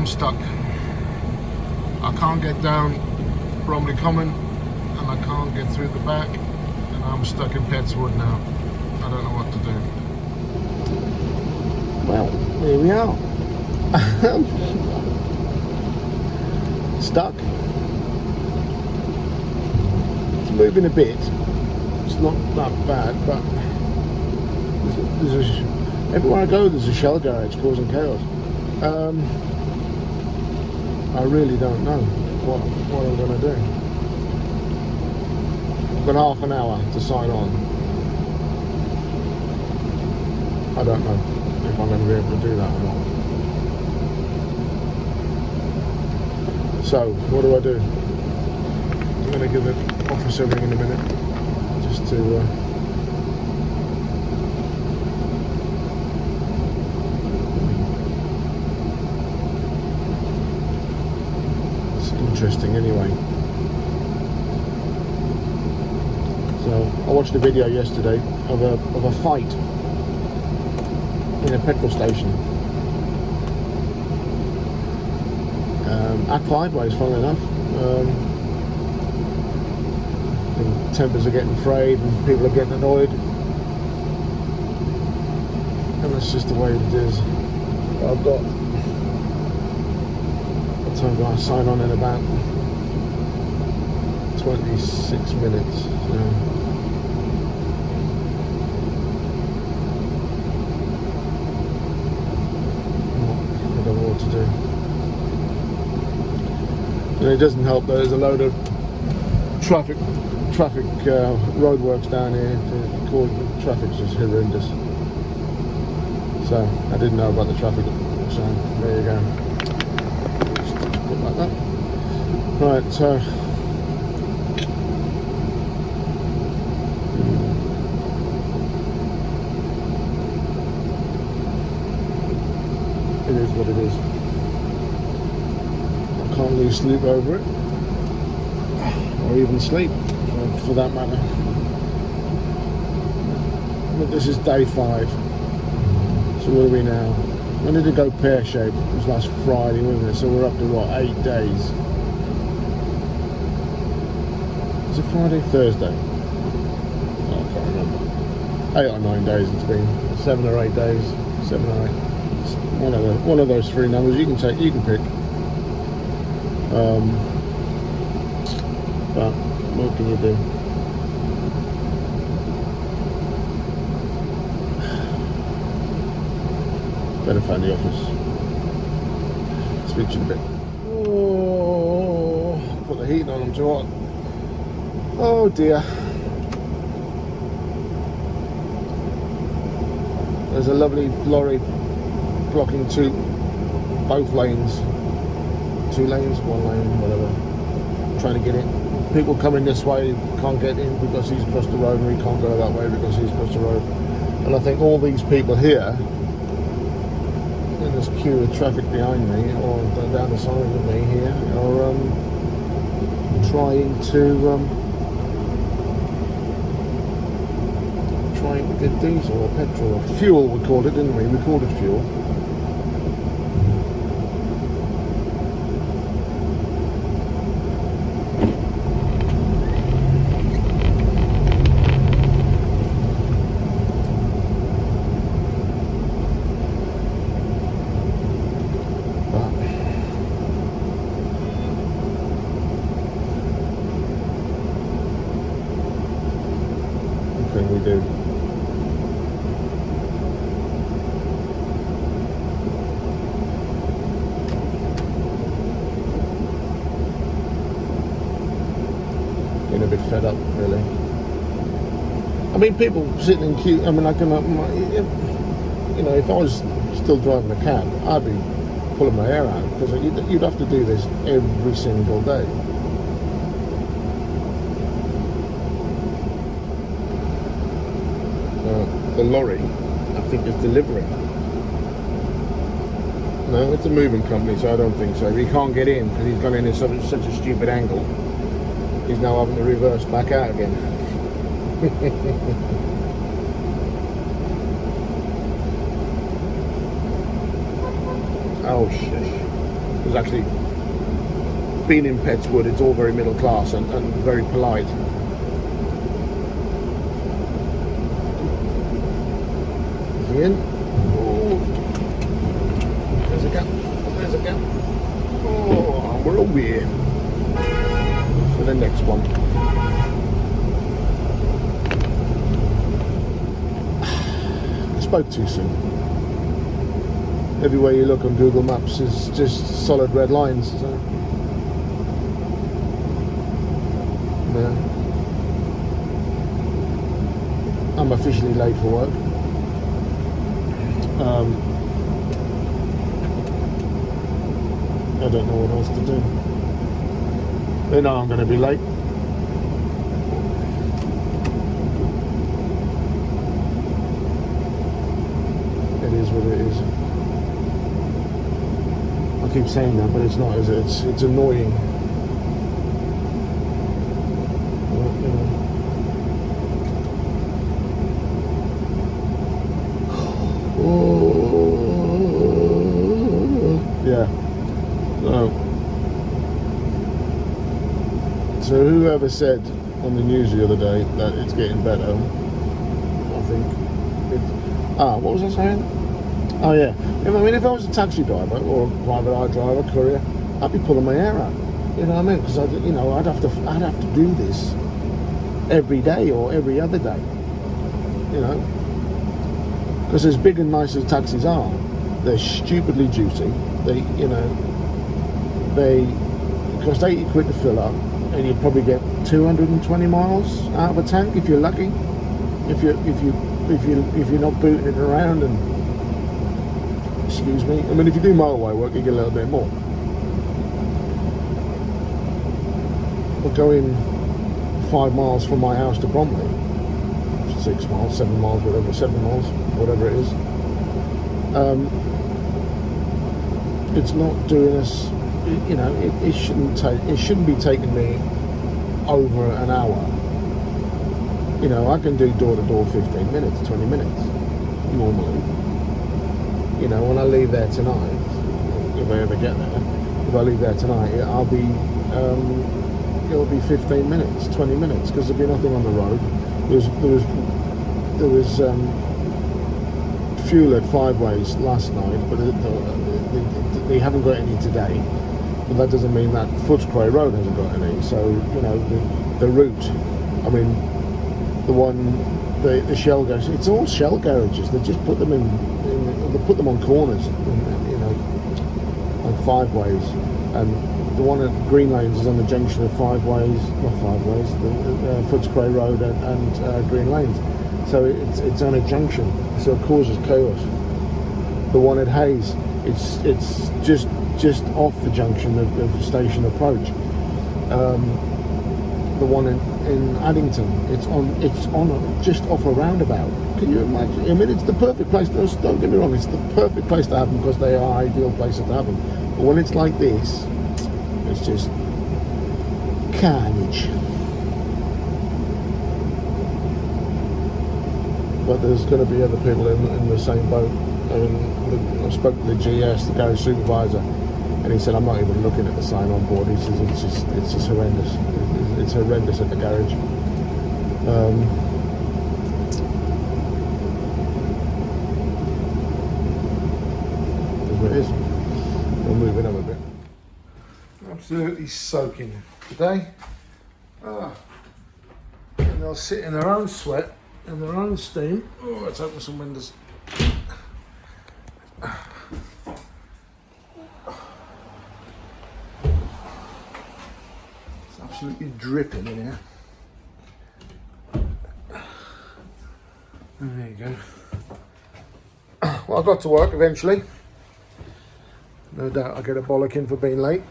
I'm stuck. I can't get down Bromley Common and I can't get through the back, and I'm stuck in Petswood now. I don't know what to do. Well, here we are. Stuck. It's moving a bit. It's not that bad, but everywhere I go there's a shell garage causing chaos. I really don't know what I'm going to do. I've got half an hour to sign on. I don't know if I'm going to be able to do that or not. So, what do I do? I'm going to give the office a ring in a minute, just to it's interesting anyway. So, I watched a video yesterday of a fight in a petrol station. At 5 ways, funnily enough. And tempers are getting frayed and people are getting annoyed. And that's just the way it is. I've got a time to sign on in about 26 minutes. So. I don't know what to do. And it doesn't help that there's a load of traffic roadworks down here. The traffic's just horrendous. So I didn't know about the traffic. So there you go. Just put like that. Right. So it is what it is. Can't lose sleep over it, or even sleep for that matter. But this is day 5. So what are we now? When did it go pear-shaped? It was last Friday, wasn't it? So we're up to what, 8 days? Is it Friday? Thursday? Oh, I can't remember. 8 or 9 days it's been. 7 or 8 days. 7 or 8. One of those 3 numbers you can pick. But what can you do? Better find the office. Speak to you in a bit. Oh, put the heat on them too hot. Oh dear. There's a lovely lorry blocking both lanes. 2 lanes, 1 lane, whatever, trying to get in. People coming this way can't get in because he's across the road, and we can't go that way because he's across the road. And I think all these people here, in this queue of traffic behind me, or down the side of me here, are trying to get diesel or petrol or fuel. We called it, didn't we? We called it fuel. We do. Getting a bit fed up, really. I mean, people sitting in queue. I mean, if I was still driving a cab, I'd be pulling my hair out because you'd have to do this every single day. The lorry, I think, is delivering. No, it's a moving company, so I don't think so. He can't get in because he's gone in such a stupid angle. He's now having to reverse back out again. Oh, shush. because actually being in Petswood, it's all very middle class and very polite. Is he in? Oh, there's a gap. There's a gap. Oh, we're over here for the next one. I spoke too soon. Everywhere you look on Google Maps is just solid red lines. So. Yeah. I'm officially late for work. I don't know what else to do. They know I'm going to be late. It is what it is. I keep saying that, but it's not, is it? It's annoying. Well, you know. Oh, yeah. No. So whoever said on the news the other day that it's getting better, I think it's... what was I saying? Oh yeah. I mean, if I was a taxi driver or a private eye driver, courier, I'd be pulling my hair out. You know what I mean? Because I'd have to do this every day or every other day. You know, because as big and nice as taxis are, they're stupidly juicy. They cost 80 quid to fill up, and you probably get 220 miles out of a tank if you're lucky. If you're not booting it around and, excuse me, I mean, if you do motorway work, you get a little bit more. But going 5 miles from my house to Bromley, 6 miles, 7 miles, whatever, 7 miles, whatever it is, it's not doing us, you know, it shouldn't be taking me over an hour. You know, I can do door to door 15 minutes, 20 minutes normally. You know, when I leave there tonight, if I ever get there, if I leave there tonight, it'll be 15 minutes, 20 minutes, because there'll be nothing on the road. There was fuel at 5 ways last night, but they haven't got any today. But that doesn't mean that Footscray Road hasn't got any. So, you know, the route, I mean, the Shell garage, it's all Shell garages. They just put them they put them on corners, you know, on 5 ways. And the one at Green Lanes is on the junction of 5 ways, not 5 ways, the Footscray Road and Green Lanes. So it's on a junction, so it causes chaos. The one at Hayes, it's just off the junction of Station Approach. The one in Addington, it's just off a roundabout. Can you imagine? I mean, it's the perfect place. Don't get me wrong, it's the perfect place to have them because they are ideal places to have them. But when it's like this, it's just carnage. But there's going to be other people in the same boat. I mean, I spoke to the GS, the garage supervisor, and he said, I'm not even looking at the sign on board. He says it's just horrendous. It's horrendous at the garage. That's what it is. We're moving up a bit. Absolutely soaking today. And they'll sit in their own sweat and their own steam. Oh, let's open some windows. It's absolutely dripping in here. There you go. Well, I got to work eventually. No doubt I'll get a bollocking for being late.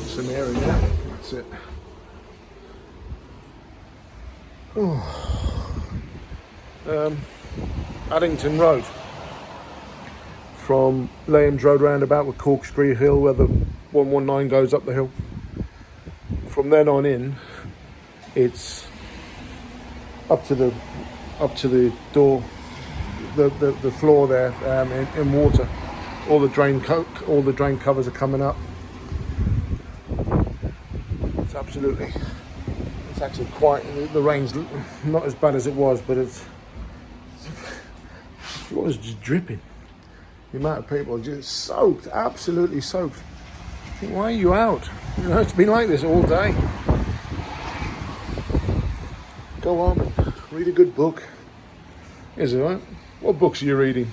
Some air in there. That's it. Oh. Addington Road. From Lambs Road roundabout with Corkscrew Hill where the 119 goes up the hill. From then on in, it's up to the up to the door, the floor there in water. All the drain covers are coming up. It's actually quite. The rain's not as bad as it was, but it was just dripping. The amount of people are just soaked, absolutely soaked. Why are you out? You know, it's been like this all day. Go on, read a good book. Is it right? What books are you reading?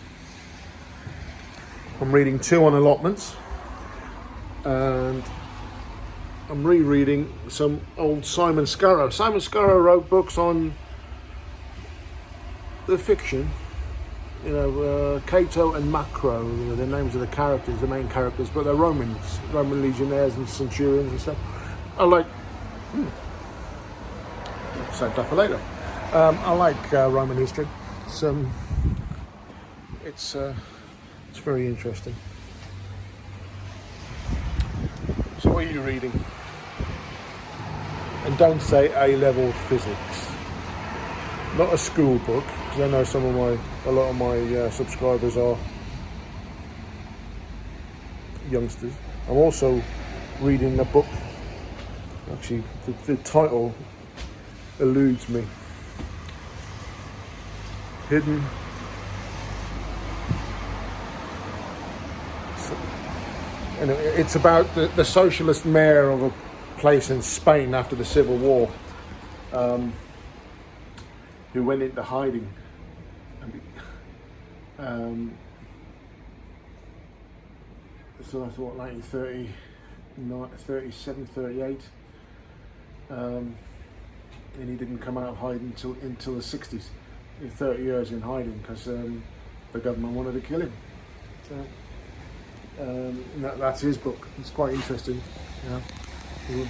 I'm reading 2 on allotments, and I'm rereading some old Simon Scarrow. Simon Scarrow wrote books on the fiction, Cato and Macro, the names of the characters, the main characters, but they're Roman legionnaires and centurions and stuff. I like, save that for later. I like Roman history. It's very interesting. So what are you reading? And don't say A-level physics. Not a school book, because I know a lot of my subscribers are youngsters. I'm also reading a book. Actually, the title eludes me. Hidden. And it's about the socialist mayor of a place in Spain after the Civil War, who went into hiding. So that's what, 1937, 38. And he didn't come out of hiding until the 60s. 30 years in hiding because the government wanted to kill him. So, that's his book. It's quite interesting. He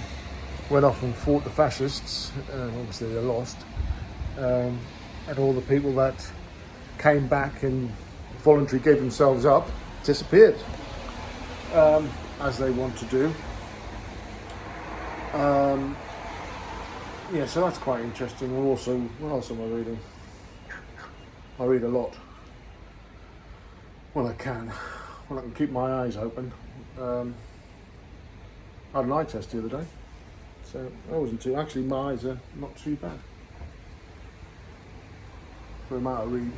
went off and fought the fascists. Obviously they lost. And all the people that came back and voluntarily gave themselves up disappeared, as they want to do. So that's quite interesting. And also, what else am I reading? I read a lot. When I can keep my eyes open. I had an eye test the other day, so I wasn't too. Actually, my eyes are not too bad for the amount I read.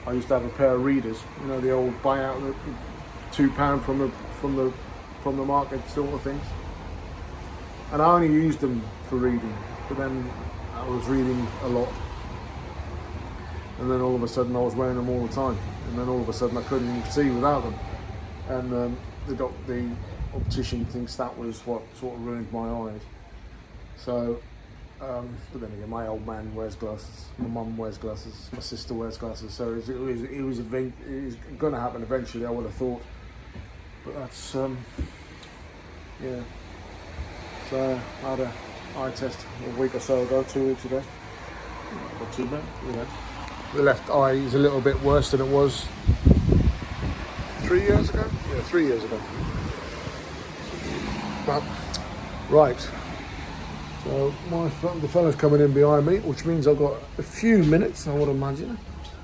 I used to have a pair of readers. The old buyout, the £2 from the market sort of things. And I only used them for reading, but then I was reading a lot. And then all of a sudden I was wearing them all the time. And then all of a sudden I couldn't even see without them. And the optician thinks that was what sort of ruined my eyes. So, but then again, my old man wears glasses, my mum wears glasses, my sister wears glasses. So it was going to happen eventually, I would have thought. But that's, yeah. So I had an eye test a week or so ago, 2 weeks ago. Not too bad, The left eye is a little bit worse than it was 3 years ago. Yeah, 3 years ago. Well, right. So the fella's coming in behind me, which means I've got a few minutes, I would imagine.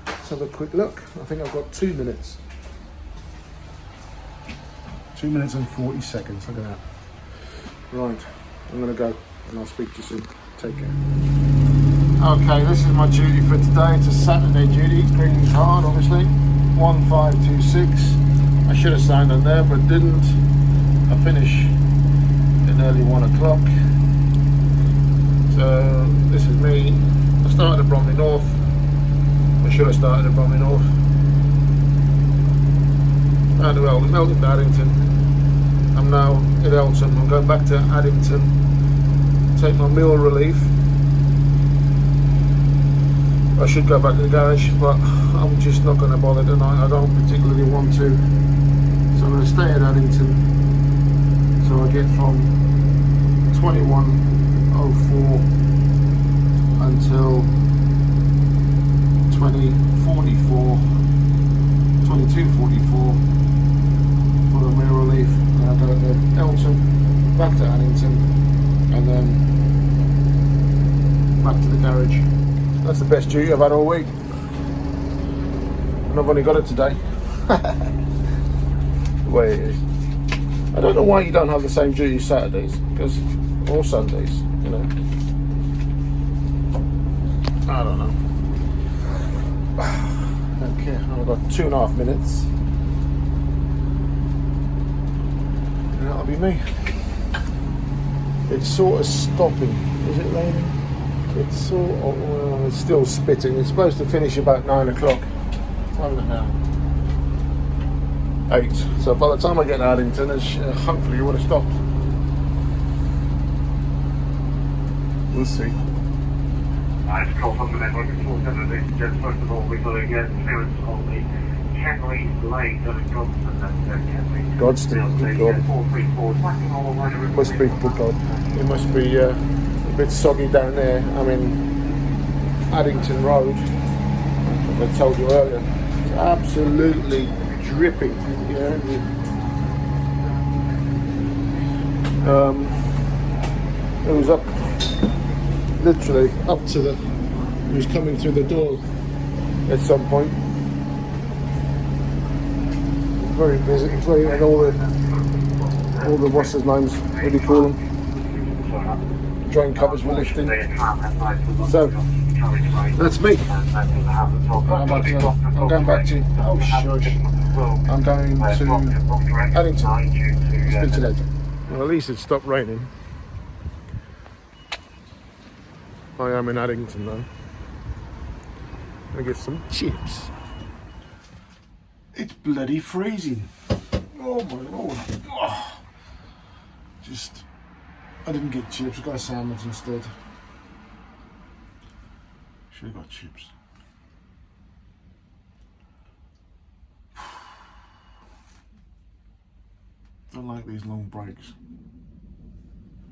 Let's have a quick look. I think I've got 2 minutes. 2 minutes and 40 seconds. Look at that. Right. I'm going to go and I'll speak to you soon. Take care. Okay, this is my duty for today. It's a Saturday duty. Green's hard, obviously. 1526. I should have signed on there, but didn't. I finish at nearly 1 o'clock. So this is me. I started at Bromley North. I should have started at Bromley North. And well, Melton to Addington. I'm now at Elton. I'm going back to Addington. Take my meal relief. I should go back to the garage, but I'm just not going to bother tonight. I don't particularly want to. So I'm going to stay at Addington. So I get from 21:04 until 22:44 for the meal relief. And I go to Elton, back to Addington, and then back to the garage. That's the best duty I've had all week. And I've only got it today. The way it is. I don't know why you don't have the same duty Saturdays, because or Sundays, you know. I don't know. Okay, I've got 2.5 minutes. And that'll be me. It's sort of stopping. Is it raining? It's sort of, well, it's still spitting. It's supposed to finish about 9 o'clock. What time is it now? 8. So by the time I get to Addington, hopefully it would have stopped. We'll see. It's called from the network. It's 470. Just first of all, we've got to get clearance on the Kenley lane that has gone to Kenley. Godston, good God. 434. Tracking all the way to Must be, good God. It must be a bit soggy down there. I'm in Addington Road, as I told you earlier. It's absolutely dripping. You know? It was up, literally up to the. It was coming through the door at some point. Very busy. Very, and all the what's his names? What do you call them? Drain covers were lifting. So that's me. I'm going back to. Oh shush! I'm going to Addington. Speak to you later. Well, at least it stopped raining. I am in Addington though. I'm gonna get some chips. It's bloody freezing. Oh my lord. Oh. I didn't get chips, I got a sandwich instead. Should have got chips. Don't like these long breaks.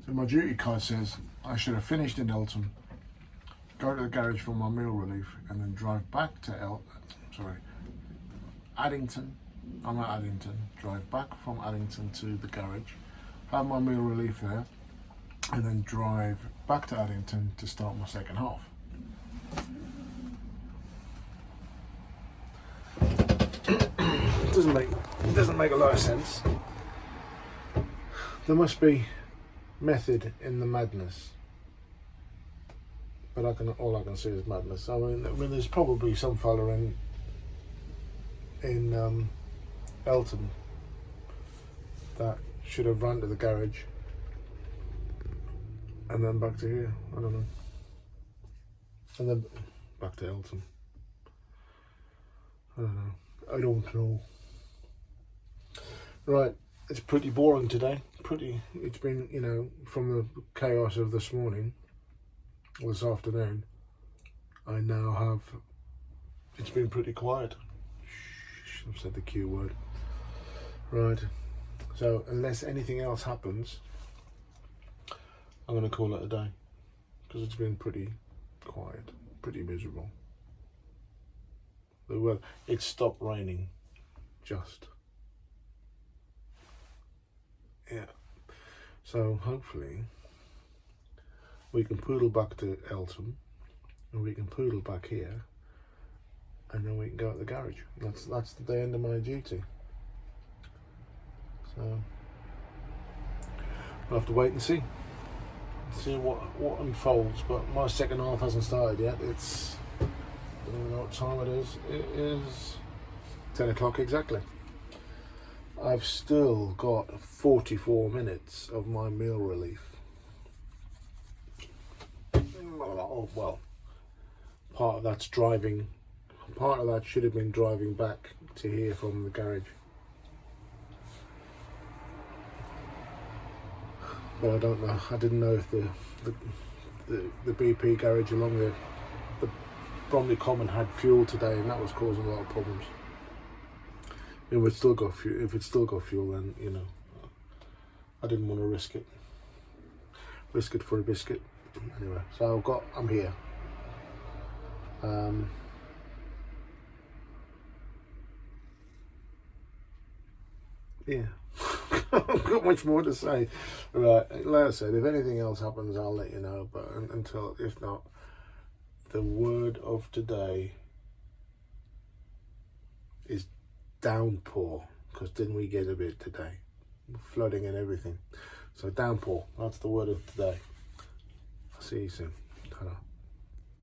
So my duty card says I should have finished in Elton, go to the garage for my meal relief, and then drive back to Addington. I'm at Addington. Drive back from Addington to the garage, have my meal relief there, and then drive back to Addington to start my second half. It doesn't make a lot of sense. There must be method in the madness, but all I can see is madness. I mean there's probably some fella in Elton that should have run to the garage and then back to here. I don't know. And then back to Elton. I don't know. I don't know. Right, it's pretty boring today. It's been, you know, from the chaos of this morning, or this afternoon, I now have, it's been pretty quiet. Shh, I've said the Q word. Right, so unless anything else happens, I'm going to call it a day, because it's been pretty quiet, pretty miserable. The weather, it stopped raining, just. Yeah, so hopefully we can poodle back to Elton, and we can poodle back here, and then we can go at the garage. That's the end of my duty. So we'll have to wait and see what unfolds. But my second half hasn't started yet. It's, I don't know what time it is. It is 10 o'clock exactly. I've still got 44 minutes of my meal relief. Oh, well, part of that's driving. Part of that should have been driving back to here from the garage. But I don't know. I didn't know if the BP garage along the Bromley Common had fuel today, and that was causing a lot of problems. If it's still got fuel, then, you know, I didn't want to risk it for a biscuit. Anyway, so I'm here. Yeah, I've got much more to say. Right, like I said, if anything else happens, I'll let you know. But until, if not, the word of today is downpour, because didn't we get a bit today? Flooding and everything. So downpour, that's the word of today. I'll see you soon. Ta-ra.